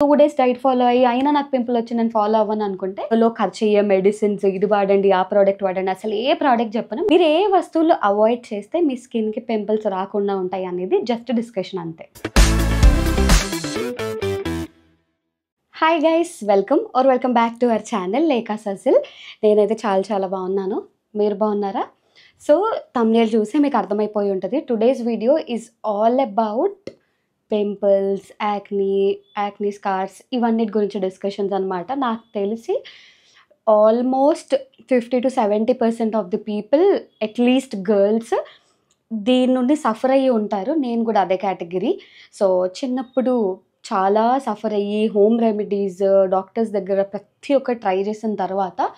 2 days diet follow అయ్యి అయినా నాకు పింపుల్ వచ్చి నేను ఫాలో అవ్వను అనుకుంటే ఖర్చు అయ్యే మెడిసిన్స్ ఇది వాడండి, ఆ ప్రోడక్ట్ వాడండి, అసలు ఏ ప్రోడక్ట్ చెప్పను. మీరు ఏ వస్తువులు అవాయిడ్ చేస్తే మీ స్కిన్కి పింపుల్స్ రాకుండా ఉంటాయి అనేది జస్ట్ డిస్కషన్ అంతే. Hi guys, welcome back to our channel Lekha Sajil. నేనైతే చాలా బాగున్నాను. మీరు బాగున్నారా? సో థంబ్నెయిల్ చూసి మీకు అర్థమైపోయి ఉంటుంది. Today's video is all about pimples, acne scars, ఇవన్నిటి గురించి డిస్కషన్స్ అనమాట. నాకు తెలిసి almost 50-70% of the people, at least girls, దీని నుండి సఫర్ అయ్యి ఉంటారు. నేను కూడా అదే కేటగిరీ. సో చిన్నప్పుడు చాలా సఫర్ అయ్యి హోమ్ రెమెడీస్, డాక్టర్స్ దగ్గర ప్రతి ఒక్కటి ట్రై చేసిన తర్వాత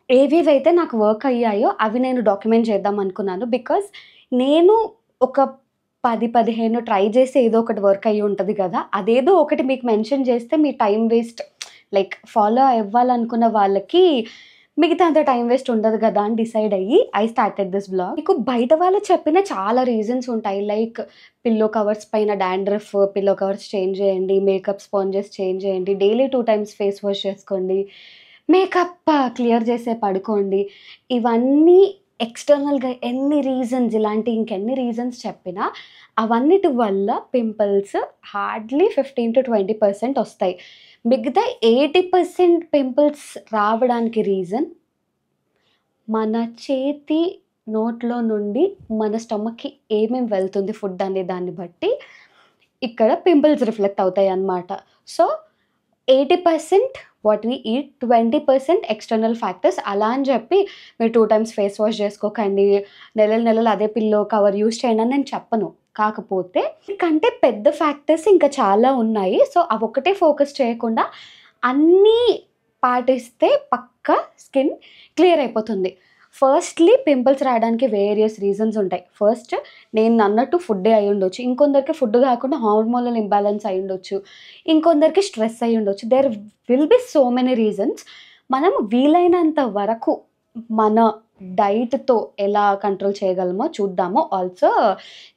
ఏవేవైతే నాకు వర్క్ అయ్యాయో అవి నేను డాక్యుమెంట్ చేద్దాం అనుకున్నాను. బికాజ్ నేను ఒక 10-15 ట్రై చేసి ఏదో ఒకటి వర్క్ అయ్యి ఉంటుంది కదా, అదేదో ఒకటి మీకు మెన్షన్ చేస్తే మీ టైం వేస్ట్, లైక్ ఫాలో అవ్వాలనుకున్న వాళ్ళకి మిగతా అంత టైం వేస్ట్ ఉండదు కదా అని డిసైడ్ అయ్యి ఐ స్టార్టెడ్ దిస్ బ్లాగ్. మీకు బయట వాళ్ళు చెప్పిన చాలా రీజన్స్ ఉంటాయి. లైక్ పిల్లో కవర్స్ పైన డాండ్రఫ్, పిల్లో కవర్స్ చేంజ్ చేయండి, మేకప్ స్పాంజెస్ చేంజ్ చేయండి, డైలీ 2 times ఫేస్ వాష్ చేసుకోండి, మేకప్ క్లియర్ చేసే పడుకోండి. ఇవన్నీ ఎక్స్టర్నల్గా ఇంకెన్ని రీజన్స్ చెప్పినా అవన్నిటి వల్ల పింపుల్స్ హార్డ్లీ 15-20% వస్తాయి. మిగతా 80% పింపుల్స్ రావడానికి రీజన్ మన చేతి నోట్లో నుండి మన స్టమక్కి ఏమేమి వెళ్తుంది ఫుడ్ అనే దాన్ని బట్టి ఇక్కడ పింపుల్స్ రిఫ్లెక్ట్ అవుతాయి అన్నమాట. So 80% what we eat, 20% external factors. అలా అని చెప్పి మీరు 2 times ఫేస్ వాష్ చేసుకోకండి, నెలలు అదే పిల్లో కవర్ యూజ్ చేయండి అని నేను చెప్పను. కాకపోతే కంటే పెద్ద ఫ్యాక్టర్స్ ఇంకా చాలా ఉన్నాయి. సో అవి ఒకటే ఫోకస్ చేయకుండా అన్నీ పాటిస్తే పక్కా స్కిన్ క్లియర్ అయిపోతుంది. ఫస్ట్లీ పింపుల్స్ రావడానికి వేరియస్ రీజన్స్ ఉంటాయి. ఫస్ట్ నేను అన్నట్టు ఫుడ్డే అయి ఉండొచ్చు, ఇంకొందరికి ఫుడ్ కాకుండా హార్మోనల్ ఇంబ్యాలెన్స్ అయి ఉండొచ్చు, ఇంకొందరికి స్ట్రెస్ అయి ఉండొచ్చు. There will be so many reasons. మనం వీలైనంత వరకు మన డైట్తో ఎలా కంట్రోల్ చేయగలమో చూద్దాము. ఆల్సో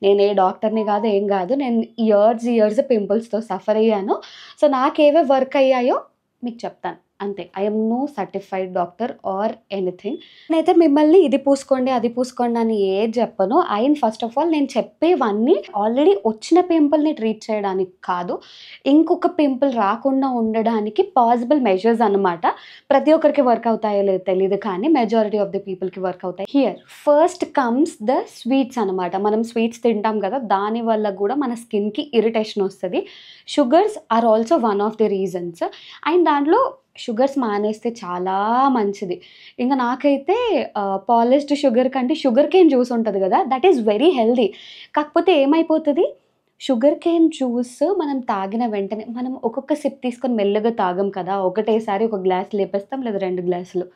నేను ఏ డాక్టర్ని కాదు, ఏం కాదు, నేను ఇయర్స్ పింపుల్స్తో సఫర్ అయ్యాను. సో నాకేవే వర్క్ అయ్యాయో మీకు చెప్తాను అంతే. I'm no certified doctor or anything. నేనైతే మిమ్మల్ని ఇది పూసుకోండి అది పూసుకోండి అని ఏది చెప్పను. ఫస్ట్ ఆఫ్ ఆల్ నేను చెప్పేవన్నీ ఆల్రెడీ వచ్చిన పింపుల్ని ట్రీట్ చేయడానికి కాదు, ఇంకొక పింపుల్ రాకుండా ఉండడానికి పాసిబుల్ మెజర్స్ అనమాట. ప్రతి ఒక్కరికి వర్క్ అవుతాయో లేదో తెలియదు, కానీ మెజారిటీ ఆఫ్ ది పీపుల్కి వర్క్ అవుతాయి. Here first comes the sweets అనమాట. మనం స్వీట్స్ తింటాం కదా, దానివల్ల కూడా మన స్కిన్కి ఇరిటేషన్ వస్తుంది. Sugars are also one of the reasons. And దాంట్లో షుగర్స్ మానేస్తే చాలా మంచిది. ఇంకా నాకైతే పాలిష్డ్ షుగర్ కంటే షుగర్ కేన్ జ్యూస్ ఉంటుంది కదా, దట్ ఈస్ వెరీ హెల్దీ. కాకపోతే ఏమైపోతుంది, షుగర్ కేన్ జ్యూస్ మనం తాగిన వెంటనే మనం ఒక్కొక్క సిప్ తీసుకొని మెల్లగా తాగం కదా, ఒకటేసారి ఒక గ్లాస్ లేపేస్తాం లేదా 2 గ్లాసులు.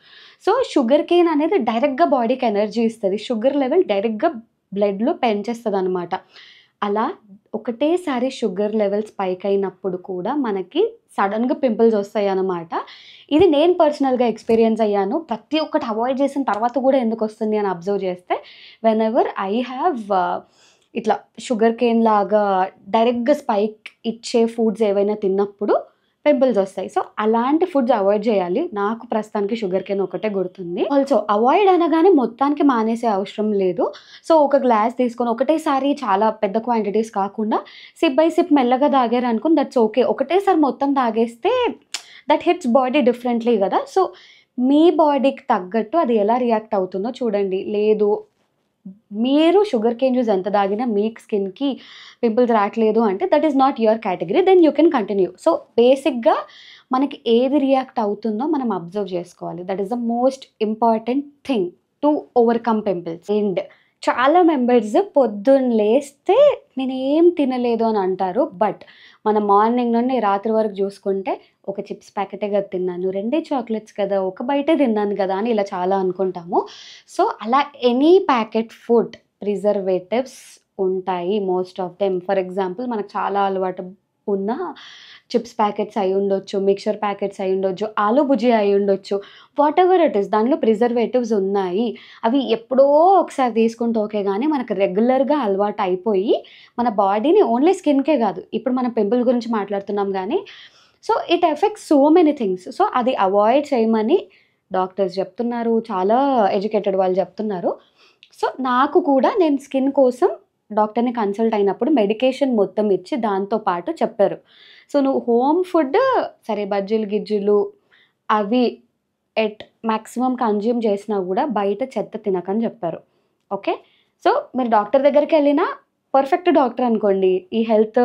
సో షుగర్ కేన్ అనేది డైరెక్ట్గా బాడీకి ఎనర్జీ ఇస్తుంది, షుగర్ లెవెల్ డైరెక్ట్గా బ్లడ్లో పెంచేస్తుంది అనమాట. అలా ఒకటేసారి షుగర్ లెవెల్స్ పైకి అయినప్పుడు కూడా మనకి సడన్గా పింపుల్స్ వస్తాయి అన్నమాట. ఇది నేను పర్సనల్గా ఎక్స్పీరియన్స్ అయ్యాను. ప్రతి ఒక్కటి అవాయిడ్ చేసిన తర్వాత కూడా ఎందుకు వస్తుంది అని అబ్జర్వ్ చేస్తే, వెన్ ఎవర్ ఐ హ్యావ్ ఇట్లా షుగర్ కేన్ లాగా డైరెక్ట్గా స్పైక్ ఇచ్చే ఫుడ్స్ ఏవైనా తిన్నప్పుడు పింపుల్స్ వస్తాయి. సో అలాంటి ఫుడ్స్ అవాయిడ్ చేయాలి. నాకు ప్రస్తుతానికి షుగర్ కేన్ ఒకటే గుర్తుంది. ఆల్సో అవాయిడ్ అనగానే మొత్తానికి మానేసే అవసరం లేదు. సో ఒక గ్లాస్ తీసుకొని ఒకటేసారి చాలా పెద్ద క్వాంటిటీస్ కాకుండా సిప్ బై సిప్ మెల్లగా తాగారు అనుకుని దట్స్ ఓకే. ఒకటేసారి మొత్తం తాగేస్తే దట్ హిట్స్ బాడీ డిఫరెంట్లీ కదా. సో మీ బాడీకి తగ్గట్టు అది ఎలా రియాక్ట్ అవుతుందో చూడండి. లేదు మీరు షుగర్ కేన్ జ్యూస్ ఎంత తాగినా మీకు స్కిన్కి పింపుల్స్ రావట్లేదు అంటే that is not your category, then you can continue. So బేసిక్గా మనకి ఏది రియాక్ట్ అవుతుందో మనం అబ్జర్వ్ చేసుకోవాలి. That is the most important thing to overcome pimples. And చాలా మెంబర్స్ పొద్దున్న లేస్తే నేనేం తినలేదు అని అంటారు. బట్ మన మార్నింగ్ నుండి రాత్రి వరకు చూసుకుంటే ఒక చిప్స్ ప్యాకెటే కదా తిన్నాను, 2 చాక్లెట్స్ కదా, ఒక బయటే తిన్నాను కదా అని ఇలా చాలా అనుకుంటాము. సో అలా ఎనీ ప్యాకెట్ ఫుడ్ ప్రిజర్వేటివ్స్ ఉంటాయి most of them. For example మనకు చాలా అలవాటు ఉన్న చిప్స్ ప్యాకెట్స్ అయి ఉండొచ్చు, మిక్చర్ ప్యాకెట్స్ అయి ఉండొచ్చు, ఆలు భుజియా అయి ఉండొచ్చు. వాటెవర్ ఇట్ ఈస్ దాంట్లో ప్రిజర్వేటివ్స్ ఉన్నాయి. అవి ఎప్పుడో ఒకసారి తీసుకుంటే ఓకే గానీ, మనకు రెగ్యులర్‌గా అలవాటు అయిపోయి, మన బాడీని ఓన్లీ స్కిన్‌కే గాదు, ఇప్పుడు మనం పింపుల్ గురించి మాట్లాడుతున్నాం గానీ, so, it effects so many things. So, అది అవాయిడ్ చేయమని డాక్టర్స్ చెప్తున్నారు. చాలా ఎడ్యుకేటెడ్ వాళ్ళు చెప్తున్నారు. సో, నాకు కూడా నేను స్కిన్ కోసం డాక్టర్‌ని కన్సల్ట్ అయినప్పుడు మెడికేషన్ మొత్తం ఇచ్చి దాంతో పాటు చెప్పారు. సో, నువ్వు హోమ్ ఫుడ్ సరే బజ్జీలు, గిజ్జీలు అవి మాక్సిమం కన్జ్యూమ్ చేసినా గూడా బయట చెత్త తినకని చెప్పారు. ఓకే. సో, మీరు డాక్టర్ దగ్గరికెళ్ళినా పర్ఫెక్ట్ డాక్టర్ అనుకోండి, ఈ హెల్త్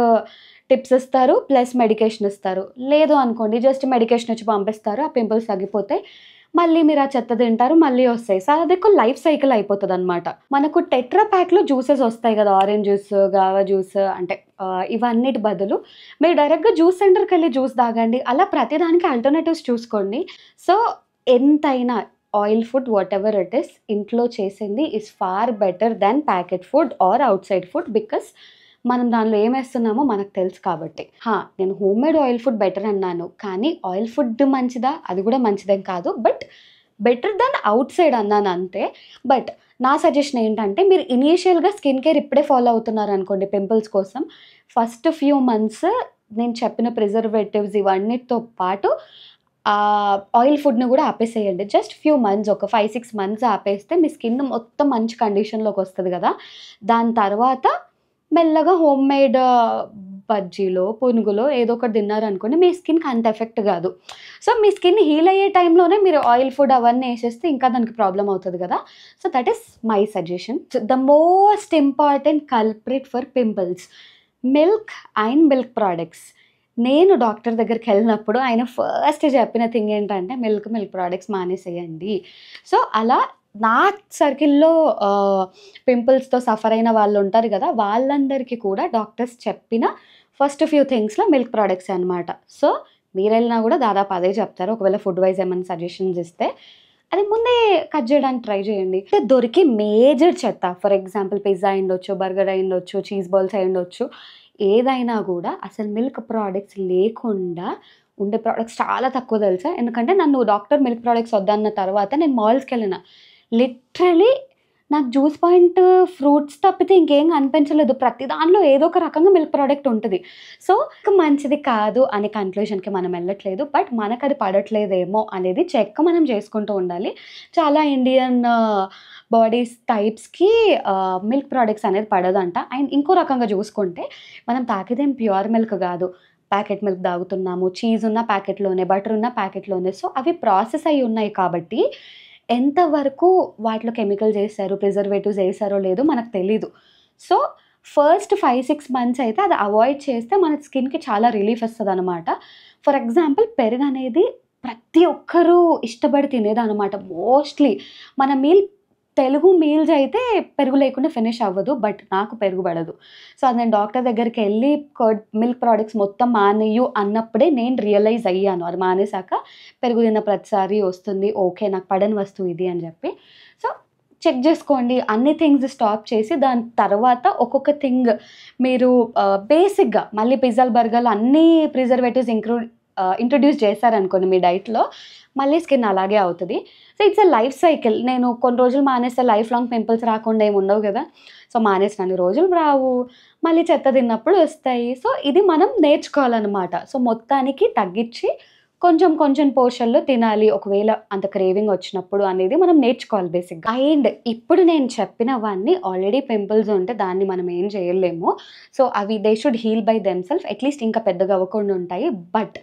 టిప్స్ ఇస్తారు, ప్లస్ మెడికేషన్ ఇస్తారు. లేదు అనుకోండి జస్ట్ మెడికేషన్ ఇచ్చి పంపిస్తారు. ఆ పింపుల్స్ తగ్గిపోతాయి. మళ్ళీ మీరు ఆ చెత్త తింటారు, మళ్ళీ వస్తాయి. సో, అదొక లైఫ్ సైకిల్ అయిపోతదనమాట. మనకు టెట్రా ప్యాక్‌లో జ్యూసెస్ వస్తాయి గదా! ఆరెంజ్ జ్యూస్, గావా జ్యూస్ అంటే ఇవన్నిటి బదులు మీరు డైరెక్ట్‌గా జ్యూస్ సెంటర్‌కెళ్ళి జ్యూస్ తాగండి. అలా ప్రతిదానికి ఆల్టర్‌నేటివ్స్ చూసుకోండి. సో, ఎంతైనా oil food whatever it is ఇంట్లో చేసింది is far better than packet food or outside food. Because మనం దానిలో ఏమేస్తున్నామో మనకు తెలుసు కాబట్టి. నేను హోమ్‌మేడ్ ఆయిల్ ఫుడ్ బెటర్ అన్నాను. కానీ ఆయిల్ ఫుడ్ మంచిదా? అది కూడా మంచిదేం కాదు. బట్ బెటర్ దాన్ ఔట్‌సైడ్ అన్నాను అంతే. బట్ నా సజెషన్ ఏంటంటే మీరు ఇనీషియల్‌గా స్కిన్ కేర్ ఇప్పుడే ఫాలో అవుతున్నారనుకోండి పింపుల్స్ కోసం, ఫస్ట్ ఫ్యూ మంత్స్ నేను చెప్పిన ప్రిజర్వేటివ్స్ ఇవన్నిటితో పాటు ఆయిల్ ఫుడ్‌ని కూడా ఆపేసేయండి. జస్ట్ ఫ్యూ మంత్స్ ఒక 5, 6 మంత్స్ ఆపేస్తే మీ స్కిన్ మొత్తం మంచి కండిషన్‌లోకొస్తది గదా! దాని తర్వాత మెల్లగా హోమ్‌మేడ్ బజ్జీలో, పునుగులో ఏదో ఒకటి తిన్నారనుకోండి మీ స్కిన్‌కి అంత ఎఫెక్ట్ గాదు. సో, మీ స్కిన్ హీల్ అయ్యే టైంలోనే మీరు ఆయిల్ ఫుడ్ అవన్నీ ఏసేస్తే ఇంకా దానికి ప్రాబ్లమ్ అవుతది గదా! So, that is my suggestion. So, the most important culprit for pimples milk and milk products. నేను డాక్టర్ దగ్గరికెళ్ళినప్పుడు ఆయన ఫస్ట్ చెప్పిన థింగ్ ఏంటంటే మిల్క్ ప్రొడక్ట్స్ మానేసేయండి. సో, అలా నా సర్కిల్‌లో పింపుల్స్‌తో సఫర్ అయిన వాళ్ళుంటారు గదా! వాళ్ళందరికీ కూడా డాక్టర్స్ చెప్పిన ఫస్ట్ ఫ్యూ థింగ్స్‌లో మిల్క్ ప్రొడక్ట్సే అనమాట. సో, మీరెళ్ళినా గూడా దాదాపు అదే చెప్తారు. ఒకవేళ ఫుడ్ వైస్ ఏమన్నా సజెషన్స్ ఇస్తే, అది ముందే కట్ జేయడానికి ట్రై జేయండి. దొరికే మేజర్ చెత్త ఫర్ ఎగ్జాంపుల్ పిజ్జా అయ్యుండొచ్చు, బర్గర్ అయ్యుండొచ్చు, చీజ్ బాల్స్ అయ్యుండొచ్చు, ఏదైనా గూడా అసలు మిల్క్ ప్రొడక్ట్స్ లేకుండా ఉండే ప్రొడక్ట్స్ చాలా తక్కువ తెలుసా? ఎందుకంటే నన్ను డాక్టర్ మిల్క్ ప్రొడక్ట్స్ వద్దన్న తర్వాత నేను మాల్స్‌కెళ్ళిన. లిటరల్లీ నాకు జ్యూస్ పాయింట్ ఫ్రూట్స్ తప్పితే ఇంకేం కనిపించలేదు. ప్రతి దాంట్లో ఏదో ఒక రకంగా మిల్క్ ప్రొడక్ట్ ఉంటది. సో, మంచిది కాదు అనే కన్క్లూజన్‌కి మనం ఎళ్ళట్లేదు. బట్ మనకది పడట్లేదేమో అనేది చెక్ మనం చేసుకుంటూ ఉండాలి. చాలా ఇండియన్ బాడీస్ టైప్స్‌కి మిల్క్ ప్రొడక్ట్స్ అనేది పడదంట. అండ్ ఇంకో రకంగా చూసుకుంటే మనం తాగేదేం ప్యూర్ మిల్క్ గాదు. ప్యాకెట్ మిల్క్ తాగుతున్నాము. చీజ్ ఉన్న ప్యాకెట్‌లోనే, బటర్ ఉన్న ప్యాకెట్‌లోనే. సో, అవి ప్రాసెస్ అయ్యి ఉన్నాయి కాబట్టి ఎంతవరకు వాటిలో కెమికల్స్ ఏసారో, ప్రిజర్వేటివ్స్ ఏసారో లేదో మనకు తెలీదు. సో, ఫస్ట్ 5, 6 మంత్స్ అయితే అది అవాయిడ్ చేస్తే మన స్కిన్‌కి చాలా రిలీఫ్ ఇస్తదనమాట. ఫర్ ఎగ్జాంపుల్ పెరుగనేది ప్రతి ఒక్కరూ ఇష్టపడి తినేదనమాట మోస్ట్‌లీ. మన తెలుగు మీల్స్ అయితే పెరుగు లేకుండా ఫినిష్ అవ్వదు. బట్ నాకు పెరుగు పడదు. సో, అది నేను డాక్టర్ దగ్గరికెళ్ళి మిల్క్ ప్రొడక్ట్స్ మొత్తం మానేయు అన్నప్పుడే నేను రియలైజ్ అయ్యాను. అది మానేసాక పెరుగు తిన్న ప్రతిసారి వస్తుంది. ఓకే. నాకు పడని వస్తువు ఇది అని చెప్పి. సో, చెక్ జేసుకోండి. అన్ని థింగ్స్ స్టాప్ చేసి దాని తర్వాత ఒక్కొక్క థింగ్ మీరు బేసిక్‌గా మళ్ళీ పిజ్జాలు, బర్గర్‌లు అన్నీ ప్రిజర్వేటివ్స్ ఇంట్రొడ్యూస్ చేశారనుకోండి మీ డైట్‌లో, మళ్ళీ స్కిన్ అలాగే అవుతది. So, it's a life cycle. నేను కొన్ని రోజులు మానేస్తే లైఫ్ లాంగ్ పింపుల్స్ రాకుండా ఏమి ఉండవు గదా! సో, మానేసినన్ని రోజులు రావు. మళ్ళీ చెత్త తిన్నప్పుడు వస్తాయి. సో, ఇది మనం నేర్చుకోవాలనమాట. సో, మొత్తానికి తగ్గిచ్చి కొంచెం పోర్షన్‌లో తినాలి. ఒకవేళ అంత క్రేవింగ్ వచ్చినప్పుడు అనేది మనం నేర్చుకోవాలి బేసిక్‌గా. అండ్ ఇప్పుడు నేను చెప్పినవన్నీ ఆల్రెడీ పింపుల్స్ ఉంటే దాన్ని మనం ఏం చేయలేము. సో, అవి they should heal by themselves. At least ఇంకా పెద్దగా అవ్వకుండా ఉంటాయి. బట్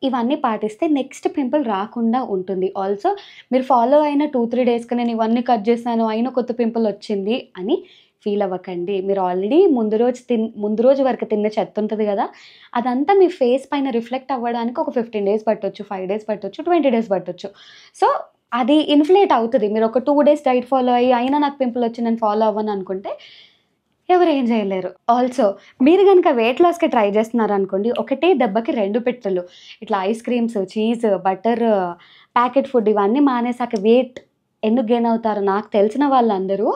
ఇవన్నీ పాటిస్తే నెక్స్ట్ పింపుల్ రాకుండా ఉంటుంది. ఆల్సో మీరు ఫాలో అయిన 2, 3 డేస్‌కి నేను ఇవన్నీ కట్ చేశాను, అయినా కొత్త పింపుల్ వచ్చింది అని ఫీల్ అవ్వకండి. మీరు ఆల్రెడీ ముందు రోజు వరకు తిన్న చెత్త ఉంటది గదా! అదంతా మీ ఫేస్ పైన రిఫ్లెక్ట్ అవ్వడానికి ఒక 15 డేస్ పట్టొచ్చు, 5 డేస్ పట్టొచ్చు, 20 డేస్ పట్టొచ్చు. సో, అది ఇన్‌ఫ్లేట్ అవుతది. మీరు ఒక 2 డేస్ డైట్ ఫాలో అయ్యి అయినా నాకు పింపుల్ వచ్చి నేను ఫాలో అవ్వను అనుకుంటే ఎవరు ఏం చేయలేరు. ఆల్సో మీరు గనుక వెయిట్ లాస్‌కి ట్రై చేస్తున్నారనుకోండి, ఒకటే దెబ్బకి 2 పిట్టలు. ఇట్లా ice creams, cheese, butter, packet food ఇవన్నీ మానేసాక వెయిట్ ఎందుకు గెయిన్ అవుతారు నాకు తెలిసిన వాళ్ళందరూ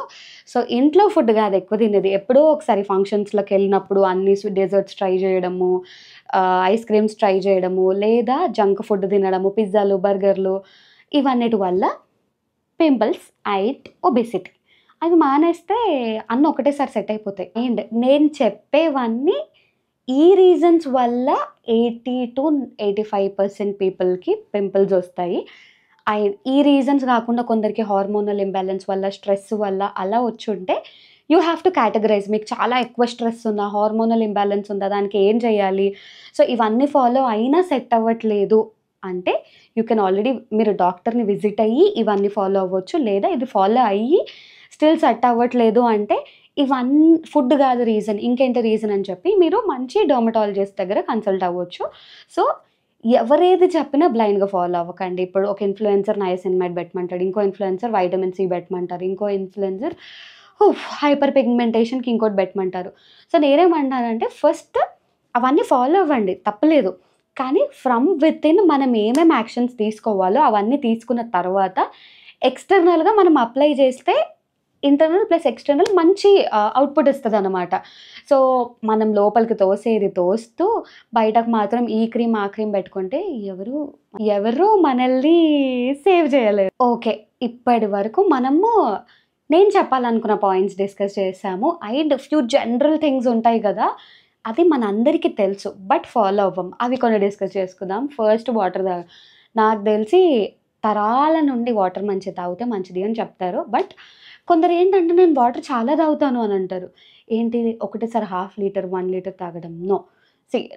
సో ఇంట్లో ఫుడ్ కాదు ఎక్కువ తినేది. ఎప్పుడో ఒకసారి ఫంక్షన్స్‌లోకెళ్ళినప్పుడు అన్ని డెజర్ట్స్ ట్రై చేయడము, ఐస్ క్రీమ్స్ ట్రై చేయడము, లేదా జంక్ ఫుడ్ తినడము, పిజ్జాలు, బర్గర్‌లు ఇవన్నిటి వల్ల పింపుల్స్, హైట్, ఒబెసిటీ అవి మానేస్తే అన్నీ ఒకటేసారి సెట్ అయిపోతాయి. అండ్ నేను చెప్పేవన్నీ ఈ రీజన్స్ వల్ల 80-85% పీపుల్‌కి పింపుల్స్ వస్తాయి. ఈ రీజన్స్ కాకుండా కొందరికి హార్మోనల్ ఇంబాలెన్స్ వల్ల, స్ట్రెస్ వల్ల అలా వచ్చుంటే యూ హ్యావ్ టు కేటగరైజ్. మీకు చాలా ఎక్కువ స్ట్రెస్ ఉందా, హార్మోనల్ ఇంబాలెన్స్ ఉందా, దానికి ఏం చేయాలి? సో ఇవన్నీ ఫాలో అయినా సెట్ అవ్వట్లేదు అంటే యూ కెన్ ఆల్రెడీ మీరు డాక్టర్‌ని విజిట్ అయ్యి ఇవన్నీ ఫాలో అవ్వచ్చు. లేదా ఇది ఫాలో అయ్యి స్టిల్ సెట్ అవ్వట్లేదు అంటే ఫుడ్ కాదు రీజన్, ఇంకేంటి రీజన్ అని చెప్పి మీరు మంచి డెర్మటాలజిస్ట్ దగ్గర కన్సల్ట్ అవ్వచ్చు. సో ఎవరేది చెప్పినా బ్లైండ్‌గా ఫాలో అవ్వకండి. ఇప్పుడు ఒక ఇన్‌ఫ్లుయెన్సర్ నయాసినమైడ్ పెట్టమంటాడు. ఇంకో ఇన్‌ఫ్లుయెన్సర్ వైటమిన్ సి పెట్టమంటారు. ఇంకో ఇన్‌ఫ్లుయెన్సర్ హైపర్ పిగ్మెంటేషన్‌కి ఇంకోటి పెట్టమంటారు. సో నేనేమంటానంటే ఫస్ట్ అవన్నీ ఫాలో అవ్వండి తప్పులేదు. కానీ ఫ్రమ్ వితిన్ మనం ఏమేమి యాక్షన్స్ తీసుకోవాలో అవన్నీ తీసుకున్న తర్వాత ఎక్స్‌టర్నల్‌గా మనం అప్లై చేస్తే ఇంటర్నల్ ప్లస్ ఎక్స్‌టర్నల్ మంచి అవుట్‌పుట్ ఇస్తదనమాట. సో మనం లోపలికి తోసేది తోస్తూ బయటకు మాత్రం ఈ క్రీమ్, ఆ క్రీమ్ పెట్టుకుంటే ఎవరు మనల్ని సేవ్ చేయలేరు. ఓకే. ఇప్పటి వరకు మనము నేను చెప్పాలనుకున్న పాయింట్స్ డిస్కస్ చేసాము. అండ్ ఫ్యూ జనరల్ థింగ్స్ ఉంటాయి కదా! అది మనందరికీ తెలుసు. బట్ ఫాలో అవ్వం. అవి కొన్ని డిస్కస్ చేసుకుందాం. ఫస్ట్ వాటర్ నాకు తెలిసి తరాల నుండి వాటర్ మంచిగా తాగితే మంచిది అని చెప్తారు. బట్ కొందరేంటంటే నేను వాటర్ చాలా తాగుతాను అని అంటారు. ఏంటి ఒకటేసారి హాఫ్ లీటర్, 1 లీటర్ తాగడం. నో.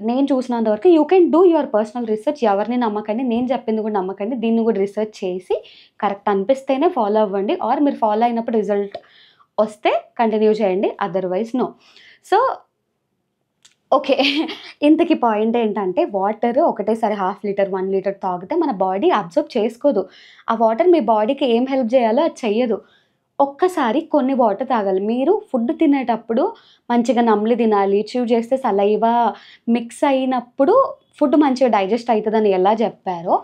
నేను చూసినంత వరకు you can do your personal research. ఎవరిని నమ్మకండి. నేను చెప్పింది కూడా నమ్మకండి. దీన్ని కూడా రిసర్చ్ చేసి కరెక్ట్ అనిపిస్తేనే ఫాలో అవ్వండి. ఆర్ మీరు ఫాలో అయినప్పుడు రిజల్ట్ వస్తే కంటిన్యూ చేయండి. Otherwise no. So okay. ఇంతకి పాయింట్ ఏంటంటే వాటర్ ఒకటేసారి హాఫ్ లీటర్, 1 లీటర్ తాగితే మన బాడీ అబ్జర్వ్ చేసుకోదు. ఆ వాటర్ మీ బాడీకి ఏం హెల్ప్ చేయాలో అది చెయ్యదు. ఒక్కసారి కొన్ని వాటర్ తాగాలి. మీరు ఫుడ్ తినేటప్పుడు మంచిగా నమిలి తినాలి. చ్యూ చేస్తే సలైవా మిక్స్ అయినప్పుడు ఫుడ్ మంచిగా డైజెస్ట్ అయితదని ఎలా చెప్పారో,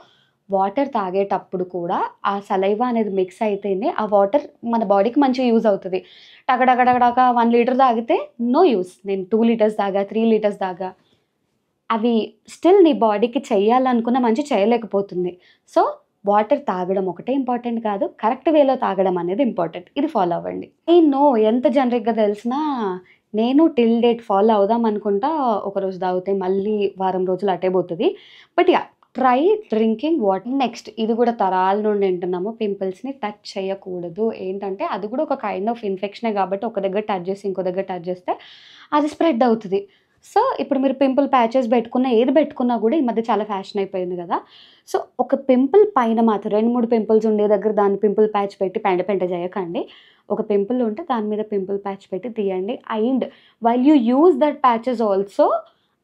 వాటర్ తాగేటప్పుడు కూడా ఆ సలైవా అనేది మిక్స్ అయితేనే ఆ వాటర్ మన బాడీకి మంచిగా యూజ్ అవుతది. టక 1 లీటర్ తాగితే నో యూజ్. నేను 2 లీటర్స్ తాగా, 3 లీటర్స్ తాగా. అవి స్టిల్ నీ బాడీకి చెయ్యాలనుకున్న మంచి చేయలేకపోతుంది. సో వాటర్ తాగడం ఒకటే ఇంపార్టెంట్ కాదు. కరెక్ట్ వేలో తాగడం అనేది ఇంపార్టెంట్. ఇది ఫాలో అవ్వండి. ఐ నో ఎంత జనరిక్‌గా తెలిసినా నేను టిల్ డేట్ ఫాలో అవుదాం అనుకుంటా. ఒకరోజు తాగితే మళ్ళీ వారం రోజులు అటే పోతది. But yeah! Try drinking water. Next ఇది కూడా తరాల నుండి వింటున్నాము. పింపుల్స్‌ని టచ్ చేయకూడదు. ఏంటంటే అది కూడా ఒక కైండ్ ఆఫ్ ఇన్ఫెక్షనే కాబట్టి ఒక దగ్గర టచ్ చేసి ఇంకో దగ్గర టచ్ చేస్తే అది స్ప్రెడ్ అవుతది. సో ఇప్పుడు మీరు పింపుల్ ప్యాచెస్ పెట్టుకున్న ఏది పెట్టుకున్నా కూడా ఈ మధ్య చాలా ఫ్యాషన్ అయిపోయింది కదా! సో ఒక పింపుల్ పైన మాత్రం 2, 3 పింపుల్స్ ఉండే దగ్గర దాన్ని పింపుల్ ప్యాచ్ పెట్టి పెంట చేయకండి. ఒక పింపుల్ ఉంటే దాని మీద పింపుల్ ప్యాచ్ పెట్టి తీయండి. And while you use that patches also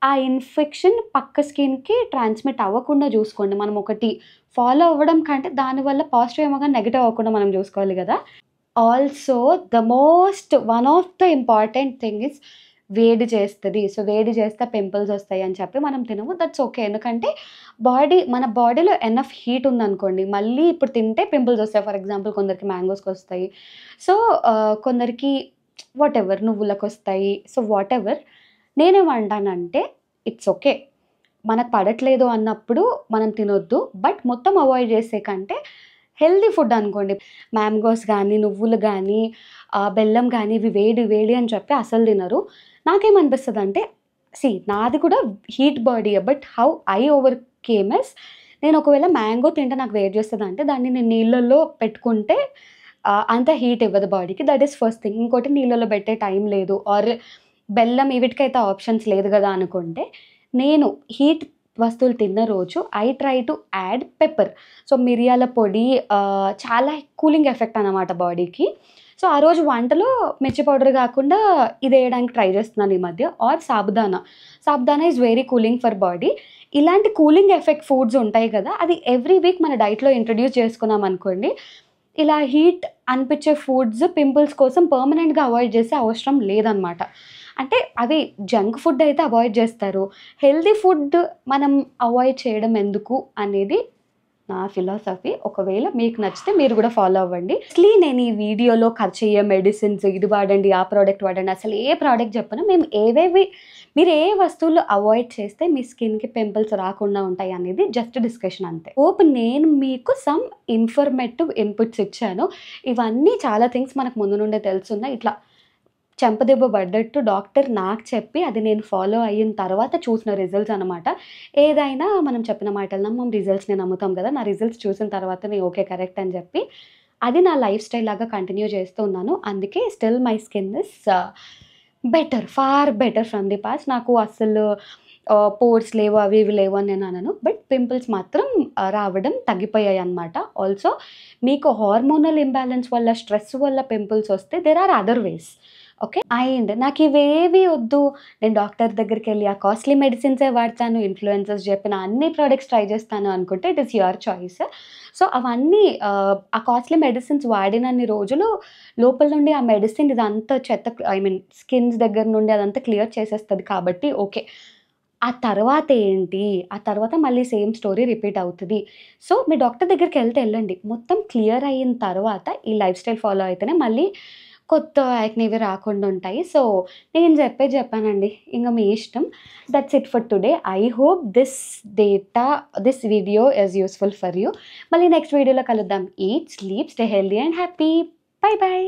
ఆ ఇన్ఫెక్షన్ పక్క స్కిన్‌కి ట్రాన్స్మిట్ అవ్వకుండా చూసుకోండి. మనం ఒకటి ఫాలో అవ్వడం కంటే దానివల్ల పాజిటివ్ ఏమో గాని నెగెటివ్ అవ్వకుండా మనం చూసుకోవాలి కదా! Also one of the important thing is వేడి చేస్తది. సో వేడి చేస్తే పింపుల్స్ వస్తాయి అని చెప్పి మనం తినము. That's okay. ఎందుకంటే మన బాడీలో ఎనఫ్ హీట్ ఉందనుకోండి. మళ్ళీ ఇప్పుడు తింటే పింపుల్స్ వస్తాయి. ఫర్ ఎగ్జాంపుల్ కొందరికి మ్యాంగోస్‌కొస్తాయి. సో కొందరికి వాటెవర్ నువ్వులకొస్తాయి. So whatever. నేనేమంటానంటే ఇట్స్ ఓకే. మనకు పడట్లేదు అన్నప్పుడు మనం తినొద్దు. బట్ మొత్తం అవాయిడ్ చేసే కంటే హెల్తీ ఫుడ్ అనుకోండి. మ్యాంగోస్ గానీ, నువ్వులు గానీ, బెల్లం గానీ ఇవి వేడి వేడి అని చెప్పి అసలు తినరు. నాకేమనిపిస్తదంటే నాది కూడా హీట్ బాడీయే. But how I overcame is నేను ఒకవేళ మ్యాంగో తింటే నాకు వేడి చేస్తదంటే దాన్ని నేను నీళ్ళల్లో పెట్టుకుంటే అంత హీట్ ఇవ్వదు బాడీకి. That is first thing. ఇంకోటి నీళ్ళలో పెట్టే టైం లేదు. ఆర్ బెల్లం వీటికైతే ఆప్షన్స్ లేదు గదా అనుకుంటే, నేను హీట్ వస్తువులు తిన్న రోజు I try to add pepper. So మిరియాల పొడి చాలా కూలింగ్ ఎఫెక్ట్ అనమాట బాడీకి. సో ఆ రోజు వంటలో మిర్చి పౌడర్ కాకుండా ఇదేయడానికి ట్రై చేస్తున్నాను ఈ మధ్య. Or sabudana. Sabudana is very cooling for body. ఇలాంటి కూలింగ్ ఎఫెక్ట్ ఫుడ్స్ ఉంటాయి కదా! అది ఎవ్రీ వీక్ మన డైట్‌లో ఇంట్రొడ్యూస్ చేసుకున్నామనుకోండి, ఇలా హీట్ అనిపించే ఫుడ్స్ పింపుల్స్ కోసం పర్మనెంట్‌గా అవాయిడ్ చేసే అవసరం లేదనమాట. అంటే అవి జంక్ ఫుడ్ అయితే అవాయిడ్ చేస్తారు. హెల్తీ ఫుడ్ మనం అవాయిడ్ చేయడం ఎందుకు అనేది నా ఫిలాసఫీ. ఒకవేళ మీకు నచ్చితే మీరు కూడా ఫాలో అవ్వండి. నేను ఈ వీడియోలో ఖర్చయ్యే మెడిసిన్స్ ఇది వాడండి, ఆ ప్రోడక్ట్ వాడండి, అసలు ఏ ప్రోడక్ట్ చెప్పను. మీరు ఏ వస్తువులు అవాయిడ్ చేస్తే మీ స్కిన్‌కి పింపుల్స్ రాకుండా ఉంటాయి అనేది జస్ట్ డిస్కషన్ అంతే. హోప్ నేను మీకు సమ్ ఇన్ఫర్మేటివ్ ఇన్పుట్స్ ఇచ్చాను. ఇవన్నీ చాలా థింగ్స్ మనకు ముందు నుండే తెలుసున్నాయి. ఇట్లా చెంపదెబ్బ పడ్డట్టు డాక్టర్ నాకు చెప్పి అది నేను ఫాలో అయిన తర్వాత చూసిన రిజల్ట్స్ అనమాట. ఏదైనా మనం చెప్పిన మాటలు నమ్మం, రిజల్ట్స్‌ని నమ్ముతాం కదా! నా రిజల్ట్స్ చూసిన తర్వాతనే ఓకే కరెక్ట్ అని చెప్పి అది నా లైఫ్ స్టైల్ లాగా కంటిన్యూ చేస్తూ ఉన్నాను. అందుకే still my skin is better, far better from the past. నాకు అస్సలు పోర్స్ లేవు, అవి ఇవి లేవు అని నేను అనను. బట్ పింపుల్స్ మాత్రం రావడం తగ్గిపోయాయి అనమాట. ఆల్సో మీకు హార్మోనల్ ఇంబాలెన్స్ వల్ల, స్ట్రెస్ వల్ల పింపుల్స్ వస్తే there are other ways. Okay. And నాకు ఇవేవి వద్దు, నేను డాక్టర్ దగ్గరికి వెళ్ళి ఆ కాస్ట్లీ మెడిసిన్సే వాడతాను, ఇన్‌ఫ్లుయెన్సర్స్ చెప్పిన అన్ని ప్రొడక్ట్స్ ట్రై చేస్తాను అనుకుంటే it is your choice. So అవన్నీ ఆ కాస్ట్లీ మెడిసిన్స్ వాడినన్ని రోజులు లోపల నుండి ఆ మెడిసిన్ ఇదంతా చెత్త, ఐ మీన్ స్కిన్స్ దగ్గర నుండి అదంతా క్లియర్ చేసేస్తది కాబట్టి ఓకే. ఆ తర్వాత ఏంటి? ఆ తర్వాత మళ్ళీ సేమ్ స్టోరీ రిపీట్ అవుతది. సో మీ డాక్టర్ దగ్గరికెళ్తే ఎళ్ళండి. మొత్తం క్లియర్ అయిన తర్వాత ఈ లైఫ్ స్టైల్ ఫాలో అయితేనే మళ్ళీ కొత్త యాక్నేవి రాకుండా ఉంటాయి. సో నేను చెప్పానండి. ఇంక మీ ఇష్టం. That's it for today. I hope this video is useful for you. మళ్ళీ నెక్స్ట్ వీడియోలో కలుద్దాం. Eat, sleep, stay healthy and happy. By by.